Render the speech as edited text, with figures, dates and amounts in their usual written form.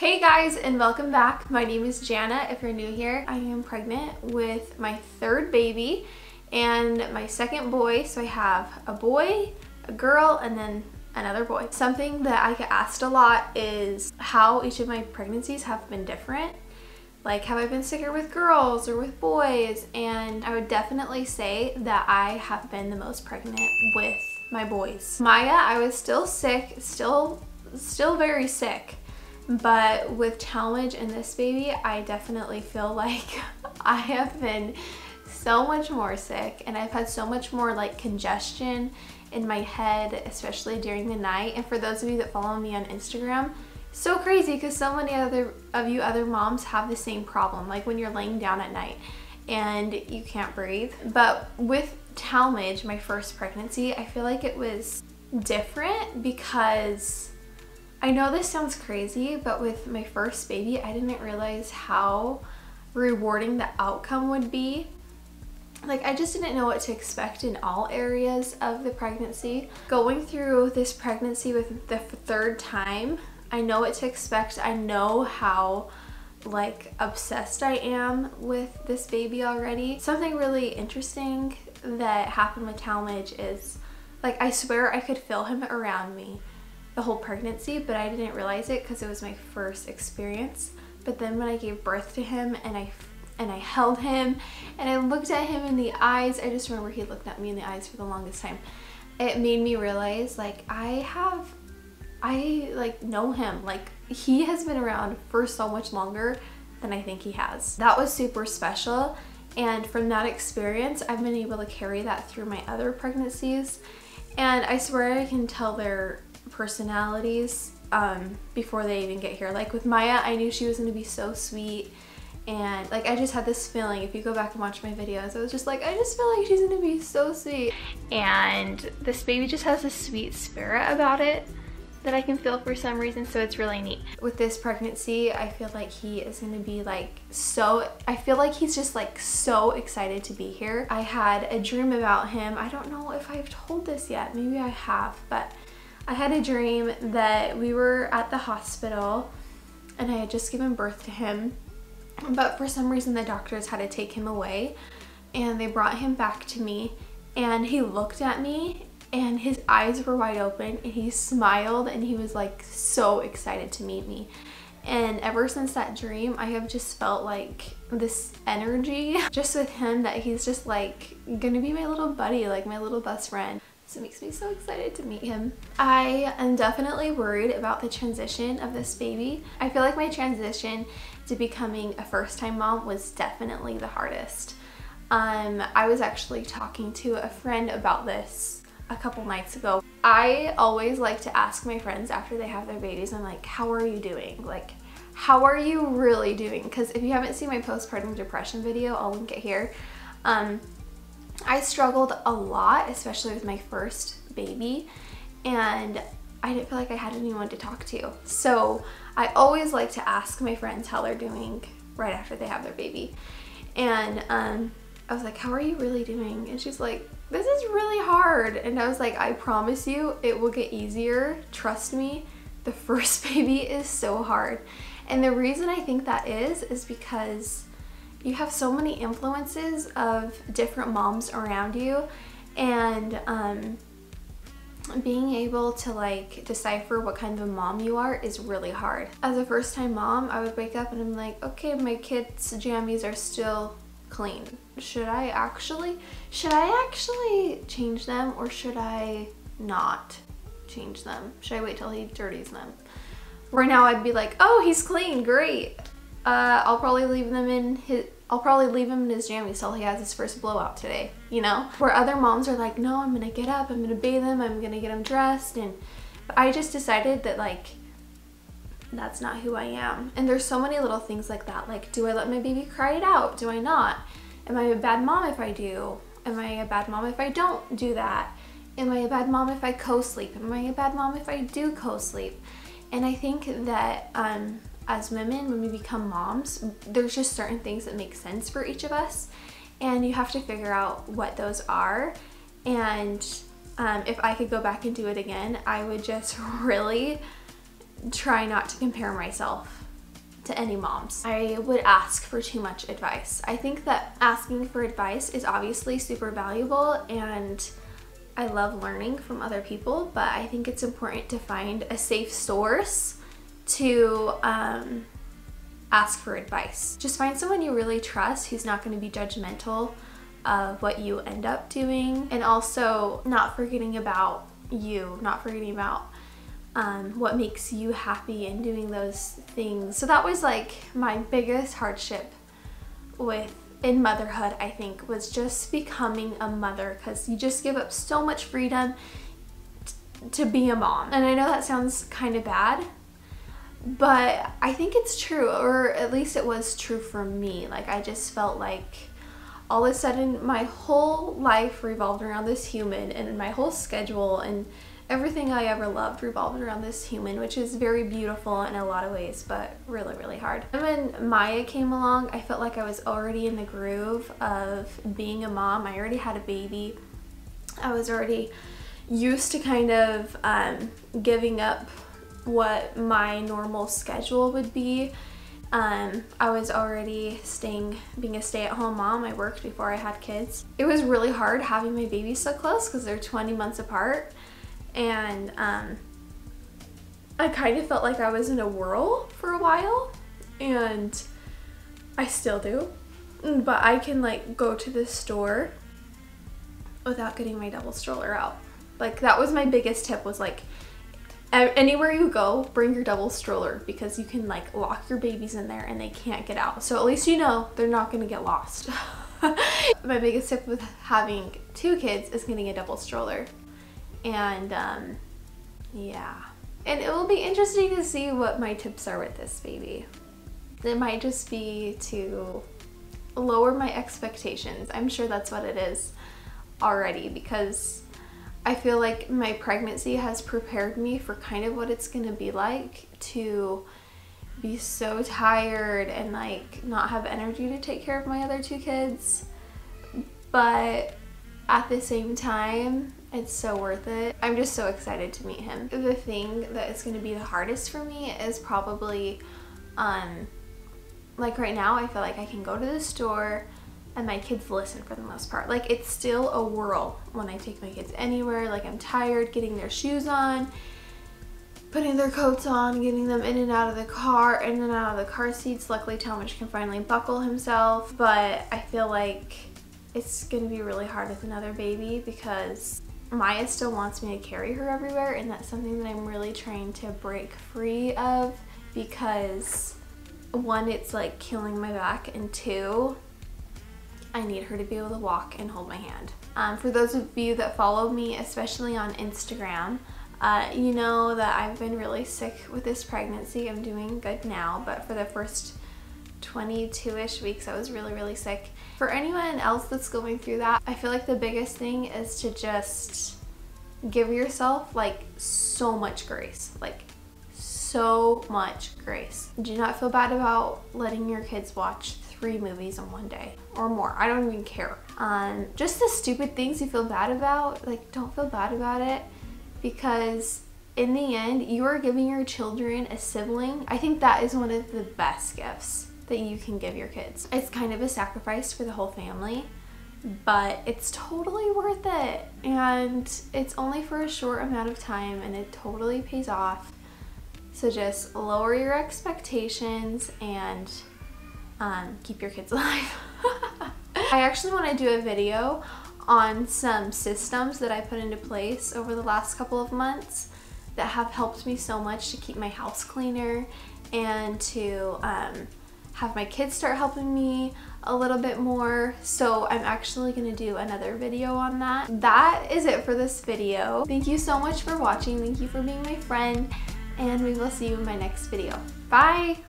Hey guys, and welcome back. My name is Jana. If you're new here, I am pregnant with my third baby and my second boy. So I have a boy, a girl, and then another boy. Something that I get asked a lot is how each of my pregnancies have been different. Like, have I been sicker with girls or with boys? And I would definitely say that I have been the most pregnant with my boys. Maya, I was still sick, still very sick. But with Talmadge and this baby, I definitely feel like I have been so much more sick, and I've had so much more like congestion in my head, especially during the night. And for those of you that follow me on Instagram, so crazy because so many other moms have the same problem, like when you're laying down at night and you can't breathe. But with Talmadge, my first pregnancy, I feel like it was different because I know this sounds crazy, but with my first baby, I didn't realize how rewarding the outcome would be. Like, I just didn't know what to expect in all areas of the pregnancy. Going through this pregnancy with the third time, I know what to expect. I know how like obsessed I am with this baby already. Something really interesting that happened with Talmadge is, like, I swear I could feel him around me the whole pregnancy, but I didn't realize it because it was my first experience. But then when I gave birth to him and I held him and I looked at him in the eyes, I just remember he looked at me in the eyes for the longest time. It made me realize, like, I like know him. Like, he has been around for so much longer than I think he has. That was super special, and from that experience I've been able to carry that through my other pregnancies, and I swear I can tell their personalities before they even get here. Like with Maya, I knew she was going to be so sweet, and like I just had this feeling. If you go back and watch my videos, I was just like, I just feel like she's going to be so sweet. And this baby just has a sweet spirit about it that I can feel for some reason, so it's really neat. With this pregnancy, I feel like he is going to be like I feel like he's just like so excited to be here. I had a dream about him. I don't know if I've told this yet, maybe I have, but I had a dream that we were at the hospital and I had just given birth to him, but for some reason the doctors had to take him away, and they brought him back to me, and he looked at me and his eyes were wide open and he smiled and he was like so excited to meet me. And ever since that dream, I have just felt like this energy just with him, that he's just like gonna be my little buddy, like my little best friend. So it makes me so excited to meet him. I am definitely worried about the transition of this baby. I feel like my transition to becoming a first-time mom was definitely the hardest. I was actually talking to a friend about this a couple nights ago. I always like to ask my friends after they have their babies, I'm like, how are you doing? Like, how are you really doing? Because if you haven't seen my postpartum depression video, I'll link it here. I struggled a lot, especially with my first baby, and I didn't feel like I had anyone to talk to. So I always like to ask my friends how they're doing right after they have their baby. And I was like, how are you really doing? And she's like, this is really hard. And I was like, I promise you it will get easier. Trust me, the first baby is so hard. And the reason I think that is because you have so many influences of different moms around you, and being able to like decipher what kind of a mom you are is really hard. As a first-time mom, I would wake up and I'm like, okay, my kids' jammies are still clean. Should I actually change them, or should I not change them? Should I wait till he dirties them? Right now I'd be like, oh, he's clean, great. I'll probably leave him in his jammies till he has his first blowout today, you know? Where other moms are like, no, I'm gonna get up, I'm gonna bathe him, I'm gonna get him dressed. And I just decided that, like, that's not who I am. And there's so many little things like that. Like, do I let my baby cry it out? Do I not? Am I a bad mom if I do? Am I a bad mom if I don't do that? Am I a bad mom if I co-sleep? Am I a bad mom if I do co-sleep? And I think that as women, when we become moms, there's just certain things that make sense for each of us, and you have to figure out what those are. And if I could go back and do it again, I would just really try not to compare myself to any moms. I would ask for too much advice. I think that asking for advice is obviously super valuable, and I love learning from other people, but I think it's important to find a safe source to ask for advice. Just find someone you really trust who's not going to be judgmental of what you end up doing, and also not forgetting about you, not forgetting about what makes you happy and doing those things. So that was like my biggest hardship in motherhood, I think, was just becoming a mother, because you just give up so much freedom to be a mom. And I know that sounds kind of bad, but I think it's true, or at least it was true for me. Like, I just felt like all of a sudden my whole life revolved around this human, and my whole schedule and everything I ever loved revolved around this human, which is very beautiful in a lot of ways, but really, really hard. And when Maya came along, I felt like I was already in the groove of being a mom. I already had a baby. I was already used to kind of giving up what my normal schedule would be. I was already being a stay-at-home mom. I worked before I had kids. It was really hard having my babies so close because they're 20 months apart. And I kind of felt like I was in a whirl for a while, and I still do, but I can like go to the store without getting my double stroller out. Like, that was my biggest tip, was like, anywhere you go, bring your double stroller, because you can like lock your babies in there and they can't get out. So at least you know they're not gonna get lost. My biggest tip with having 2 kids is getting a double stroller. And yeah, and it will be interesting to see what my tips are with this baby. It might just be to lower my expectations. I'm sure that's what it is already, because I feel like my pregnancy has prepared me for kind of what it's gonna be like to be so tired and like not have energy to take care of my other 2 kids. But at the same time, it's so worth it. I'm just so excited to meet him. The thing that is going to be the hardest for me is probably, like right now, I feel like I can go to the store and my kids listen for the most part. Like, it's still a whirl when I take my kids anywhere. Like, I'm tired getting their shoes on, putting their coats on, getting them in and out of the car, in and out of the car seats. Luckily, Talmadge can finally buckle himself, but I feel like it's gonna be really hard with another baby, because Maya still wants me to carry her everywhere, and that's something that I'm really trying to break free of, because 1, it's like killing my back, and 2, I need her to be able to walk and hold my hand. For those of you that follow me, especially on Instagram, you know that I've been really sick with this pregnancy. I'm doing good now, but for the first 22-ish weeks I was really, really sick. For anyone else that's going through that, I feel like the biggest thing is to just give yourself like so much grace, like so much grace. Do not feel bad about letting your kids watch 3 movies in one day or more. I don't even care. Just the stupid things you feel bad about, like, don't feel bad about it, because in the end, you are giving your children a sibling. I think that is one of the best gifts that you can give your kids. It's kind of a sacrifice for the whole family, but it's totally worth it, and it's only for a short amount of time, and it totally pays off. So just lower your expectations and keep your kids alive. I actually want to do a video on some systems that I put into place over the last couple of months that have helped me so much to keep my house cleaner, and to have my kids start helping me a little bit more. So I'm actually going to do another video on that. That is it for this video. Thank you so much for watching. Thank you for being my friend, and we will see you in my next video. Bye!